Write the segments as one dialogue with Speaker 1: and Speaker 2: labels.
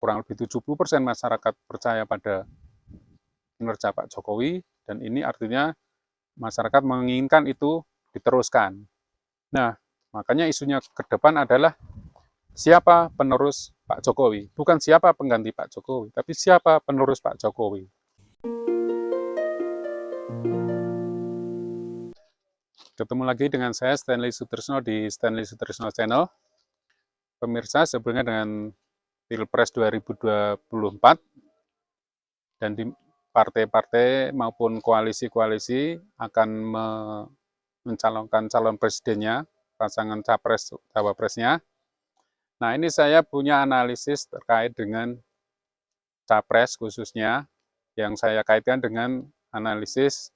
Speaker 1: kurang lebih 70% masyarakat percaya pada kinerja Pak Jokowi, dan ini artinya masyarakat menginginkan itu diteruskan. Nah, makanya isunya ke depan adalah siapa penerus Pak Jokowi. Bukan siapa pengganti Pak Jokowi, tapi siapa penerus Pak Jokowi. Ketemu lagi dengan saya, Stanley Sutrisno, di Stanley Sutrisno Channel. Pemirsa, sebenarnya dengan Pilpres 2024, dan di partai-partai maupun koalisi-koalisi akan mencalonkan calon presidennya, pasangan capres cawapresnya. Nah, ini saya punya analisis terkait dengan capres khususnya, yang saya kaitkan dengan analisis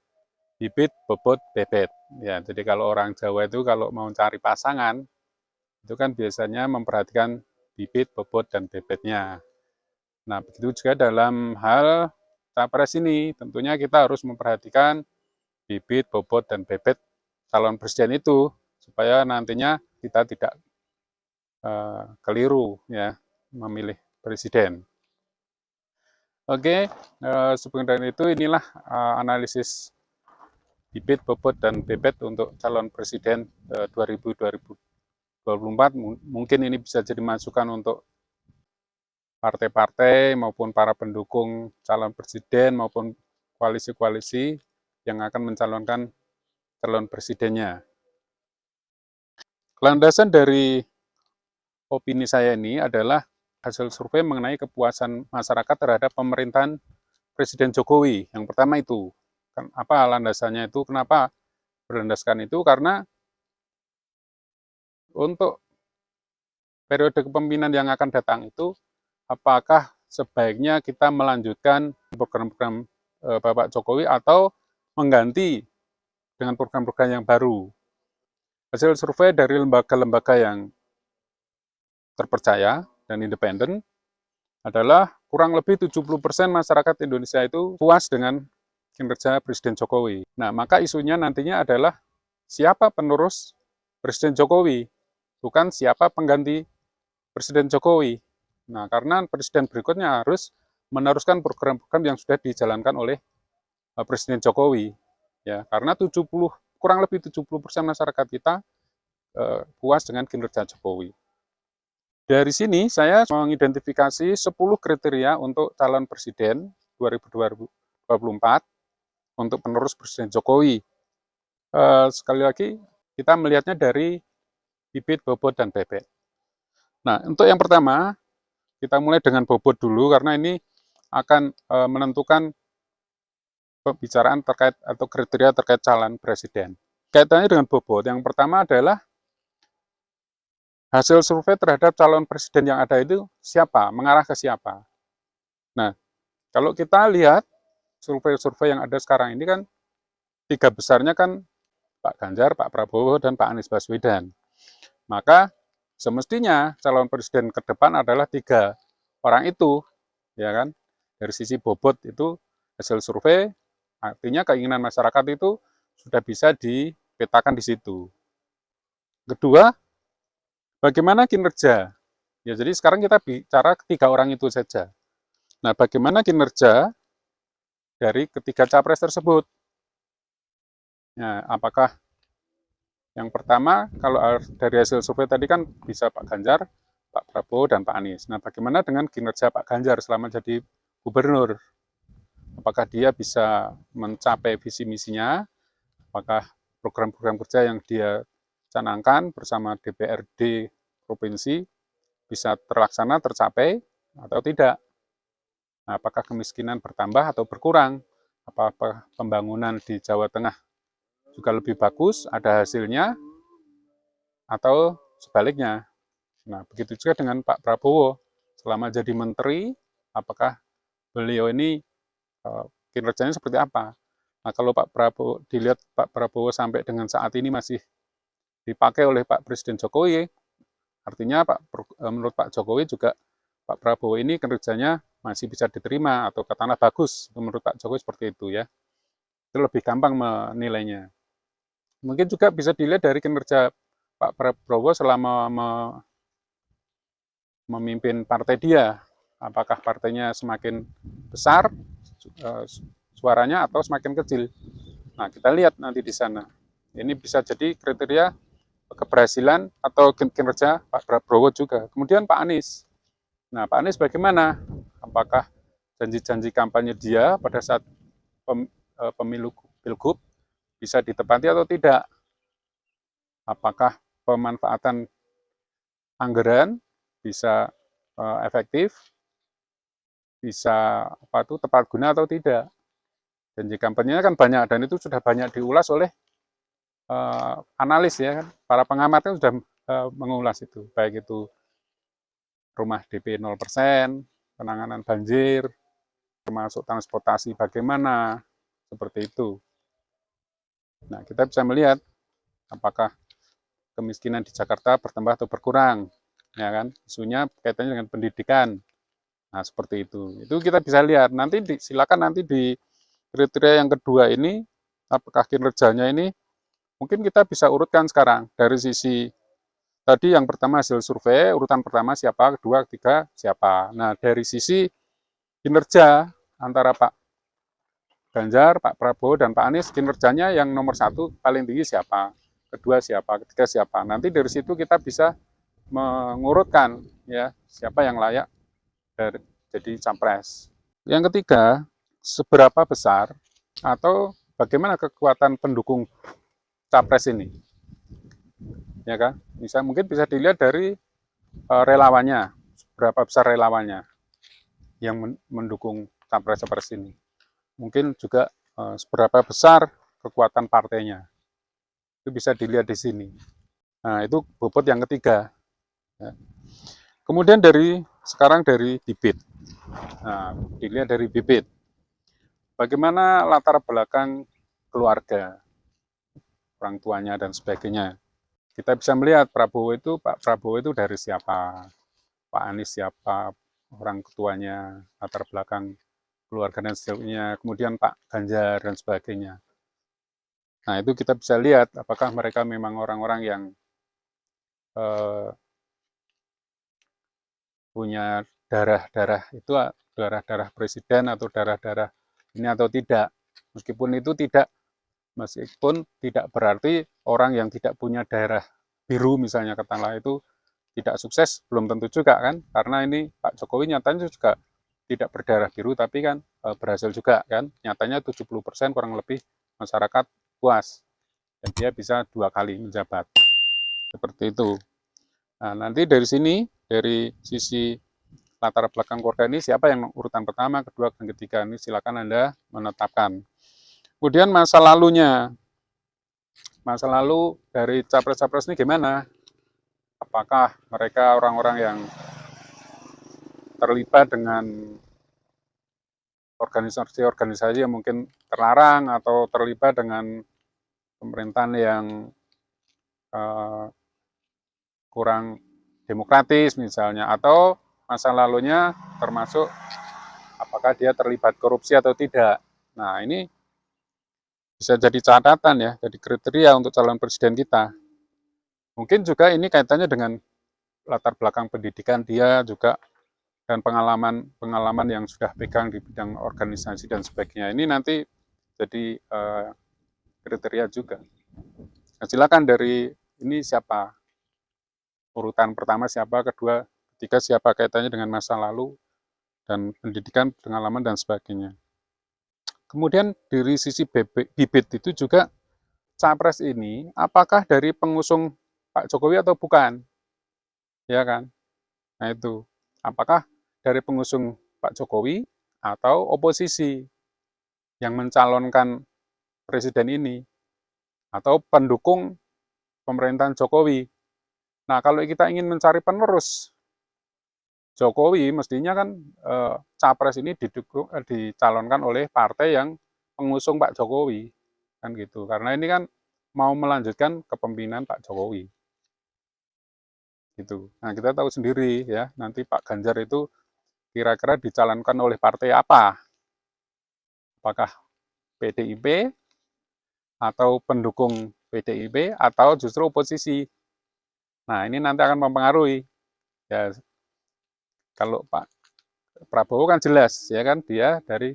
Speaker 1: bibit, bobot, bebet. Ya, jadi kalau orang Jawa itu kalau mau cari pasangan, itu kan biasanya memperhatikan bibit, bobot, dan bebetnya. Nah, begitu juga dalam hal capres ini, tentunya kita harus memperhatikan bibit, bobot, dan bebet calon presiden itu, supaya nantinya kita tidak keliru ya memilih presiden. Oke, sebelum dari itu inilah analisis bibit, bobot, dan bebet untuk calon presiden 2024. Mungkin ini bisa jadi masukan untuk partai-partai maupun para pendukung calon presiden maupun koalisi-koalisi yang akan mencalonkan calon presidennya. Landasan dari opini saya ini adalah hasil survei mengenai kepuasan masyarakat terhadap pemerintahan Presiden Jokowi. Yang pertama itu, apa landasannya itu, kenapa berlandaskan itu, karena untuk periode kepemimpinan yang akan datang itu, apakah sebaiknya kita melanjutkan program-program Bapak Jokowi atau mengganti dengan program-program yang baru. Hasil survei dari lembaga-lembaga yang terpercaya dan independen adalah kurang lebih 70% masyarakat Indonesia itu puas dengan kinerja Presiden Jokowi. Nah, maka isunya nantinya adalah siapa penerus Presiden Jokowi, bukan siapa pengganti Presiden Jokowi. Nah, karena presiden berikutnya harus meneruskan program-program yang sudah dijalankan oleh Presiden Jokowi. Ya, karena kurang lebih 70% masyarakat kita puas dengan kinerja Jokowi. Dari sini saya mengidentifikasi 10 kriteria untuk calon presiden 2024 untuk penerus Presiden Jokowi. Sekali lagi, kita melihatnya dari bibit, bobot, dan bebet. Nah, untuk yang pertama, kita mulai dengan bobot dulu, karena ini akan menentukan pembicaraan terkait atau kriteria terkait calon presiden. Kaitannya dengan bobot, yang pertama adalah hasil survei terhadap calon presiden yang ada itu siapa, mengarah ke siapa. Nah, kalau kita lihat survei-survei yang ada sekarang ini kan, tiga besarnya kan Pak Ganjar, Pak Prabowo, dan Pak Anies Baswedan. Maka semestinya calon presiden ke depan adalah tiga orang itu, ya kan? Dari sisi bobot itu hasil survei, artinya keinginan masyarakat itu sudah bisa dipetakan di situ. Kedua, bagaimana kinerja? Ya, jadi sekarang kita bicara ketiga orang itu saja. Nah, bagaimana kinerja dari ketiga capres tersebut? Ya, apakah yang pertama, kalau dari hasil survei tadi kan bisa Pak Ganjar, Pak Prabowo, dan Pak Anies. Nah, bagaimana dengan kinerja Pak Ganjar selama jadi gubernur? Apakah dia bisa mencapai visi misinya? Apakah program-program kerja yang dia canangkan bersama DPRD provinsi bisa terlaksana, tercapai, atau tidak? Nah, apakah kemiskinan bertambah atau berkurang? Apakah pembangunan di Jawa Tengah juga lebih bagus, ada hasilnya, atau sebaliknya? Nah, begitu juga dengan Pak Prabowo. Selama jadi menteri, apakah beliau ini kinerjanya seperti apa? Nah, kalau Pak Prabowo, dilihat Pak Prabowo sampai dengan saat ini masih dipakai oleh Pak Presiden Jokowi, artinya menurut Pak Jokowi juga Pak Prabowo ini kinerjanya masih bisa diterima atau katakanlah bagus menurut Pak Jokowi, seperti itu ya. Itu lebih gampang menilainya. Mungkin juga bisa dilihat dari kinerja Pak Prabowo selama memimpin partai dia. Apakah partainya semakin besar suaranya atau semakin kecil. Nah, kita lihat nanti di sana. Ini bisa jadi kriteria keberhasilan atau kinerja Pak Prabowo juga. Kemudian Pak Anies. Nah, Pak Anies bagaimana? Apakah janji-janji kampanye dia pada saat pemilu Pilgub bisa ditepati atau tidak? Apakah pemanfaatan anggaran bisa efektif, bisa tepat guna atau tidak? Janji kampanyenya kan banyak dan itu sudah banyak diulas oleh analis ya kan, para pengamat kan sudah mengulas itu, baik itu rumah DP 0%, penanganan banjir, termasuk transportasi bagaimana, seperti itu. Nah, kita bisa melihat apakah kemiskinan di Jakarta bertambah atau berkurang, ya kan? Isunya kaitannya dengan pendidikan. Nah, seperti itu. Itu kita bisa lihat. Nanti silakan nanti di kriteria yang kedua ini, apakah kinerjanya ini, mungkin kita bisa urutkan sekarang dari sisi tadi yang pertama hasil survei, urutan pertama siapa, kedua, ketiga siapa. Nah, dari sisi kinerja antara Pak Ganjar, Pak Prabowo, dan Pak Anies, kinerjanya yang nomor satu paling tinggi siapa, kedua siapa, ketiga siapa. Nanti dari situ kita bisa mengurutkan ya siapa yang layak jadi capres. Yang ketiga, seberapa besar atau bagaimana kekuatan pendukung capres ini, ya kan? Mungkin bisa dilihat dari relawannya, berapa besar relawannya yang mendukung capres-capres ini. Mungkin juga seberapa besar kekuatan partainya, itu bisa dilihat di sini. Nah, itu bobot yang ketiga. Ya. Kemudian sekarang dari bibit. Nah, dilihat dari bibit. Bagaimana latar belakang keluarga, orang tuanya dan sebagainya. Kita bisa melihat Pak Prabowo itu dari siapa, Pak Anies siapa, orang tuanya, latar belakang keluarga dan sebagainya, kemudian Pak Ganjar dan sebagainya. Nah, itu kita bisa lihat apakah mereka memang orang-orang yang punya darah-darah presiden atau darah-darah ini atau tidak. Meskipun tidak berarti orang yang tidak punya daerah biru misalnya katakanlah itu tidak sukses, belum tentu juga kan, karena ini Pak Jokowi nyatanya juga tidak berdarah biru tapi kan berhasil juga kan, nyatanya 70% kurang lebih masyarakat puas dan dia bisa 2 kali menjabat seperti itu. Nah, nanti dari sini, dari sisi latar belakang keluarga ini siapa yang urutan pertama, kedua, dan ketiga ini silakan Anda menetapkan. Kemudian masa lalunya, masa lalu dari capres-capres ini gimana? Apakah mereka orang-orang yang terlibat dengan organisasi-organisasi yang mungkin terlarang atau terlibat dengan pemerintahan yang kurang demokratis misalnya, atau masa lalunya termasuk apakah dia terlibat korupsi atau tidak. Nah, ini bisa jadi catatan ya, jadi kriteria untuk calon presiden kita. Mungkin juga ini kaitannya dengan latar belakang pendidikan dia juga dan pengalaman yang sudah pegang di bidang organisasi dan sebagainya. Ini nanti jadi kriteria juga. Nah, silakan dari ini siapa, urutan pertama siapa, kedua, ketiga siapa, kaitannya dengan masa lalu dan pendidikan, pengalaman dan sebagainya. Kemudian dari sisi bibit itu juga capres ini apakah dari pengusung Pak Jokowi atau bukan, ya kan? Nah itu, apakah dari pengusung Pak Jokowi atau oposisi yang mencalonkan presiden ini atau pendukung pemerintahan Jokowi. Nah, kalau kita ingin mencari penerus Jokowi, mestinya kan capres ini dicalonkan oleh partai yang pengusung Pak Jokowi, kan gitu. Karena ini kan mau melanjutkan kepemimpinan Pak Jokowi. Gitu. Nah, kita tahu sendiri ya, nanti Pak Ganjar itu kira-kira dicalonkan oleh partai apa? Apakah PDIP atau pendukung PDIP atau justru oposisi? Nah, ini nanti akan mempengaruhi. Ya, kalau Pak Prabowo kan jelas ya kan, dia dari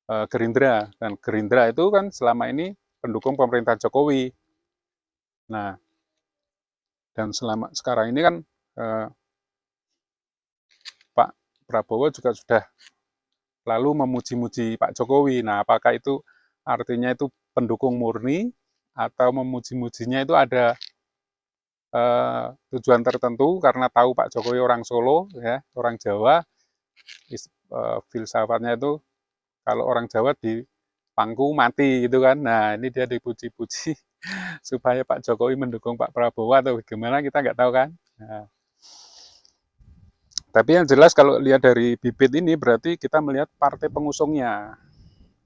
Speaker 1: Gerindra, dan Gerindra itu kan selama ini pendukung pemerintah Jokowi. Nah, dan selama sekarang ini kan Pak Prabowo juga sudah lalu memuji-muji Pak Jokowi. Nah, apakah itu artinya itu pendukung murni atau memuji-mujinya itu ada tujuan tertentu karena tahu Pak Jokowi orang Solo, ya, orang Jawa, filsafatnya itu kalau orang Jawa di pangku mati gitu kan. Nah, ini dia dipuji-puji supaya Pak Jokowi mendukung Pak Prabowo atau bagaimana kita nggak tahu kan. Nah, tapi yang jelas kalau lihat dari bibit ini berarti kita melihat partai pengusungnya,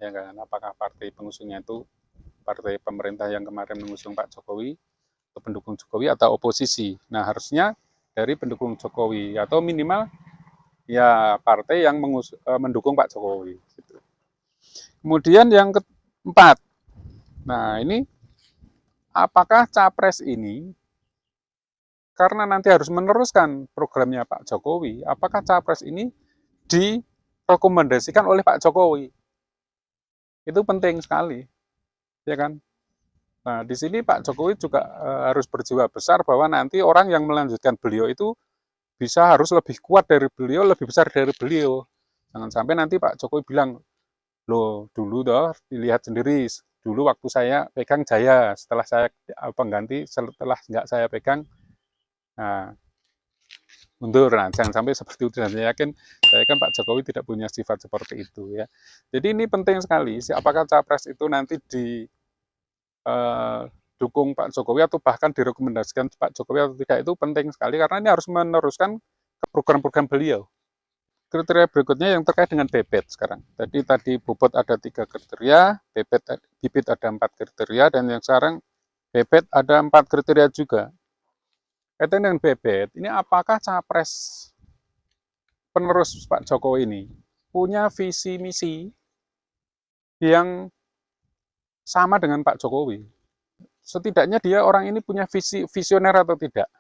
Speaker 1: ya kan? Apakah partai pengusungnya itu partai pemerintah yang kemarin mengusung Pak Jokowi, atau pendukung Jokowi atau oposisi? Nah, harusnya dari pendukung Jokowi atau minimal ya partai yang mendukung Pak Jokowi. Gitu. Kemudian yang keempat, nah ini apakah capres ini karena nanti harus meneruskan programnya Pak Jokowi, apakah capres ini direkomendasikan oleh Pak Jokowi? Itu penting sekali, ya kan? Nah, di sini Pak Jokowi juga harus berjiwa besar bahwa nanti orang yang melanjutkan beliau itu harus lebih kuat dari beliau, lebih besar dari beliau. Jangan sampai nanti Pak Jokowi bilang, loh dulu toh dilihat sendiri, dulu waktu saya pegang jaya, setelah saya pengganti, setelah nggak saya pegang, nah, mundur. Nah, jangan sampai seperti itu. Dan saya yakin Pak Jokowi tidak punya sifat seperti itu ya. Jadi ini penting sekali. Apakah capres itu nanti dukung Pak Jokowi atau bahkan direkomendasikan Pak Jokowi atau tidak, itu penting sekali karena ini harus meneruskan program-program beliau. Kriteria berikutnya yang terkait dengan bibit sekarang. Jadi tadi bobot ada 3 kriteria, bibit ada 4 kriteria, dan yang sekarang bibit ada 4 kriteria juga. Kaitan dengan bibit, ini apakah capres penerus Pak Jokowi ini punya visi misi yang sama dengan Pak Jokowi? Setidaknya dia orang ini punya visioner atau tidak?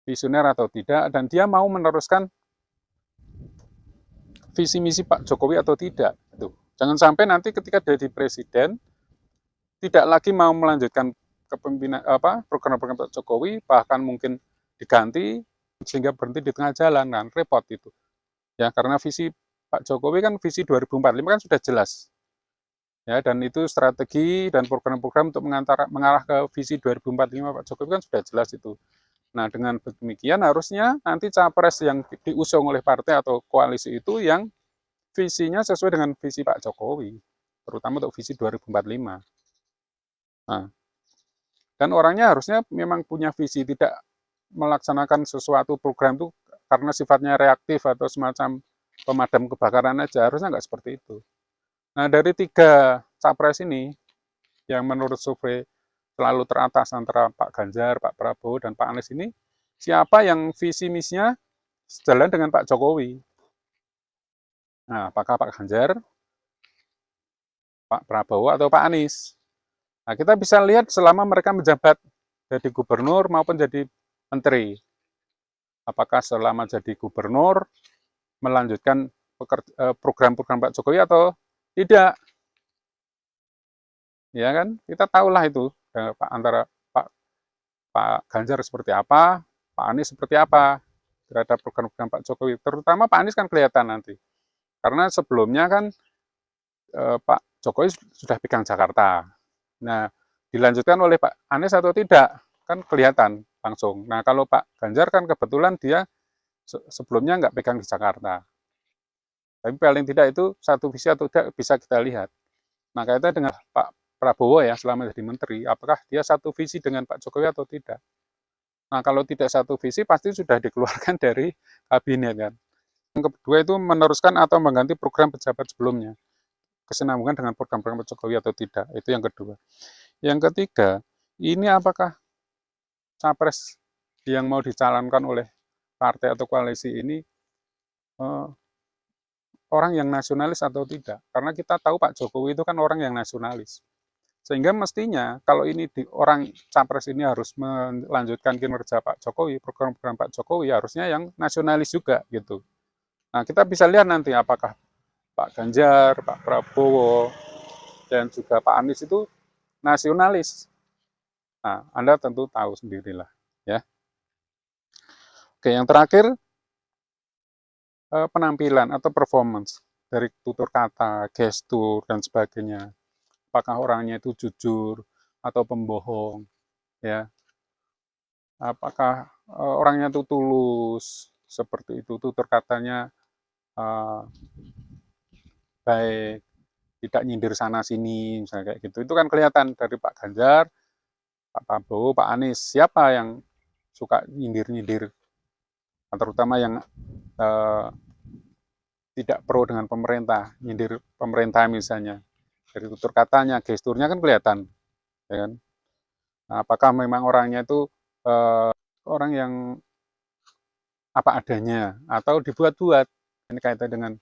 Speaker 1: Visioner atau tidak, dan dia mau meneruskan visi misi Pak Jokowi atau tidak? Tuh. Jangan sampai nanti ketika dia di presiden tidak lagi mau melanjutkan kepemimpinan program-program Pak Jokowi, bahkan mungkin diganti sehingga berhenti di tengah jalan, kan repot itu. Ya, karena visi Pak Jokowi kan visi 2045 kan sudah jelas. Ya, dan itu strategi dan program-program untuk mengarah ke visi 2045 Pak Jokowi kan sudah jelas itu. Nah, dengan demikian harusnya nanti capres yang diusung oleh partai atau koalisi itu yang visinya sesuai dengan visi Pak Jokowi, terutama untuk visi 2045. Nah, dan orangnya harusnya memang punya visi, tidak melaksanakan sesuatu program itu karena sifatnya reaktif atau semacam pemadam kebakaran aja, harusnya nggak seperti itu. Nah, dari 3 capres ini, yang menurut survei selalu teratas antara Pak Ganjar, Pak Prabowo, dan Pak Anies ini, siapa yang visi misinya sejalan dengan Pak Jokowi? Nah, apakah Pak Ganjar, Pak Prabowo, atau Pak Anies? Nah, kita bisa lihat selama mereka menjabat jadi gubernur maupun jadi menteri. Apakah selama jadi gubernur melanjutkan program-program Pak Jokowi atau tidak? Ya kan, kita tahulah itu antara Pak Ganjar seperti apa, Pak Anies seperti apa terhadap program-program Pak Jokowi. Terutama Pak Anies kan kelihatan nanti. Karena sebelumnya kan Pak Jokowi sudah pegang Jakarta. Nah, dilanjutkan oleh Pak Anies atau tidak, kan kelihatan langsung. Nah, kalau Pak Ganjar kan kebetulan dia sebelumnya nggak pegang di Jakarta. Tapi paling tidak itu satu visi atau tidak bisa kita lihat. Nah, kaitannya dengan Pak Prabowo ya, selama jadi menteri, apakah dia satu visi dengan Pak Jokowi atau tidak? Nah, kalau tidak satu visi, pasti sudah dikeluarkan dari kabinet kan. Yang kedua itu meneruskan atau mengganti program pejabat sebelumnya. Kesinambungan dengan program-program Pak Jokowi atau tidak, itu yang kedua. Yang ketiga, ini apakah capres yang mau dicalonkan oleh partai atau koalisi ini orang yang nasionalis atau tidak? Karena kita tahu Pak Jokowi itu kan orang yang nasionalis. Sehingga mestinya kalau ini orang capres ini harus melanjutkan kinerja Pak Jokowi, program-program Pak Jokowi harusnya yang nasionalis juga gitu. Nah, kita bisa lihat nanti apakah Pak Ganjar, Pak Prabowo, dan juga Pak Anies itu nasionalis. Nah, Anda tentu tahu sendirilah, ya. Oke, yang terakhir penampilan atau performance dari tutur kata, gestur, dan sebagainya. Apakah orangnya itu jujur atau pembohong, ya? Apakah orangnya itu tulus seperti itu, tutur katanya uh, baik, tidak nyindir sana sini, misalnya kayak gitu. Itu kan kelihatan dari Pak Ganjar, Pak Prabowo, Pak Anies, siapa yang suka nyindir-nyindir, terutama yang uh, tidak pro dengan pemerintah, nyindir pemerintah misalnya. Dari tutur katanya, gesturnya kan kelihatan, ya kan? Nah, apakah memang orangnya itu orang yang apa adanya atau dibuat-buat? Ini kaitan dengan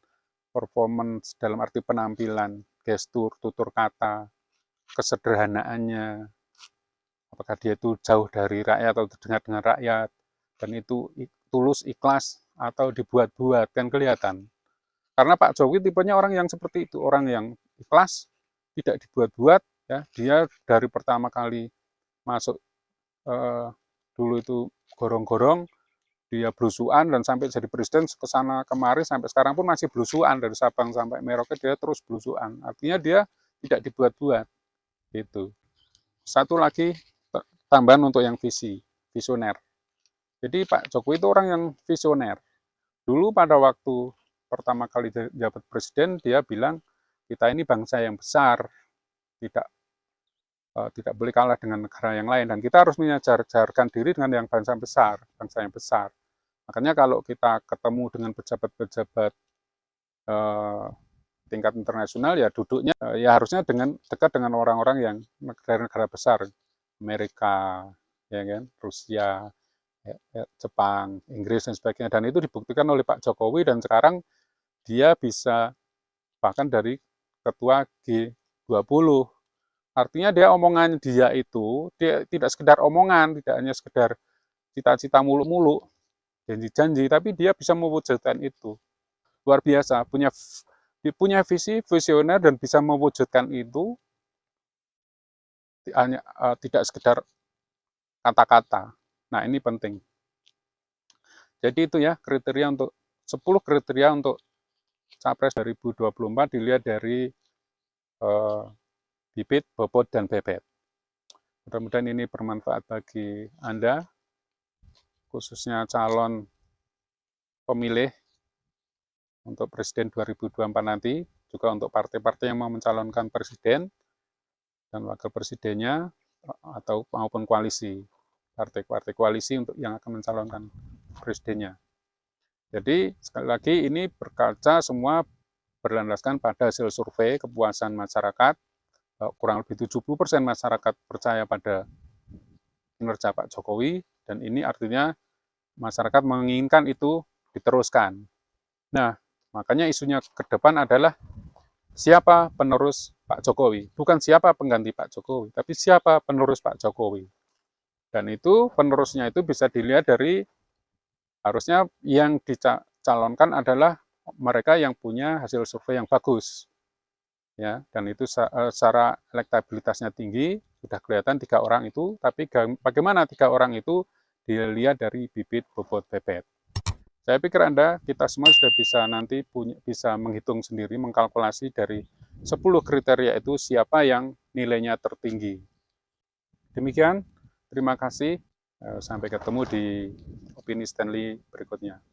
Speaker 1: performance dalam arti penampilan, gestur, tutur kata, kesederhanaannya, apakah dia itu jauh dari rakyat atau terdengar dengan rakyat, dan itu tulus, ikhlas, atau dibuat-buat, kan kelihatan. Karena Pak Jokowi tipenya orang yang seperti itu, orang yang ikhlas, tidak dibuat-buat, ya. Dia dari pertama kali masuk dulu itu gorong-gorong, dia belusuan dan sampai jadi presiden ke sana kemari sampai sekarang pun masih belusuan dari Sabang sampai Merauke dia terus belusuan. Artinya dia tidak dibuat-buat gitu. Satu lagi tambahan untuk yang visioner. Jadi Pak Jokowi itu orang yang visioner. Dulu pada waktu pertama kali jabat presiden dia bilang kita ini bangsa yang besar, tidak tidak boleh kalah dengan negara yang lain dan kita harus menyejarkan diri dengan yang bangsa yang besar. Makanya kalau kita ketemu dengan pejabat-pejabat tingkat internasional ya duduknya ya harusnya dekat dengan orang-orang yang negara-negara besar, Amerika, ya kan, Rusia, Jepang, Inggris dan sebagainya. Dan itu dibuktikan oleh Pak Jokowi dan sekarang dia bisa bahkan dari ketua G20. Artinya dia omongan dia itu dia tidak sekedar omongan, tidak hanya sekedar cita-cita muluk-muluk, janji-janji, tapi dia bisa mewujudkan itu. Luar biasa, punya visi, visioner dan bisa mewujudkan itu hanya tidak sekedar kata-kata. Nah, ini penting. Jadi itu ya kriteria untuk 10 kriteria untuk Capres 2024 dilihat dari bibit, bobot, dan bebet. Mudah-mudahan ini bermanfaat bagi Anda, khususnya calon pemilih untuk Presiden 2024 nanti, juga untuk partai-partai yang mau mencalonkan Presiden dan Wakil Presidennya, atau maupun koalisi, partai-partai koalisi untuk yang akan mencalonkan Presidennya. Jadi, sekali lagi ini berkaca semua berlandaskan pada hasil survei kepuasan masyarakat, kurang lebih 70% masyarakat percaya pada kinerja Pak Jokowi, dan ini artinya masyarakat menginginkan itu diteruskan. Nah, makanya isunya ke depan adalah siapa penerus Pak Jokowi, bukan siapa pengganti Pak Jokowi, tapi siapa penerus Pak Jokowi. Dan itu penerusnya itu bisa dilihat dari harusnya yang dicalonkan adalah mereka yang punya hasil survei yang bagus. Ya, dan itu secara elektabilitasnya tinggi, sudah kelihatan 3 orang itu, tapi bagaimana 3 orang itu dilihat dari bibit, bobot, bebet. Saya pikir kita semua sudah bisa nanti bisa menghitung sendiri, mengkalkulasi dari 10 kriteria itu siapa yang nilainya tertinggi. Demikian, terima kasih. Sampai ketemu di Opini Stanley berikutnya.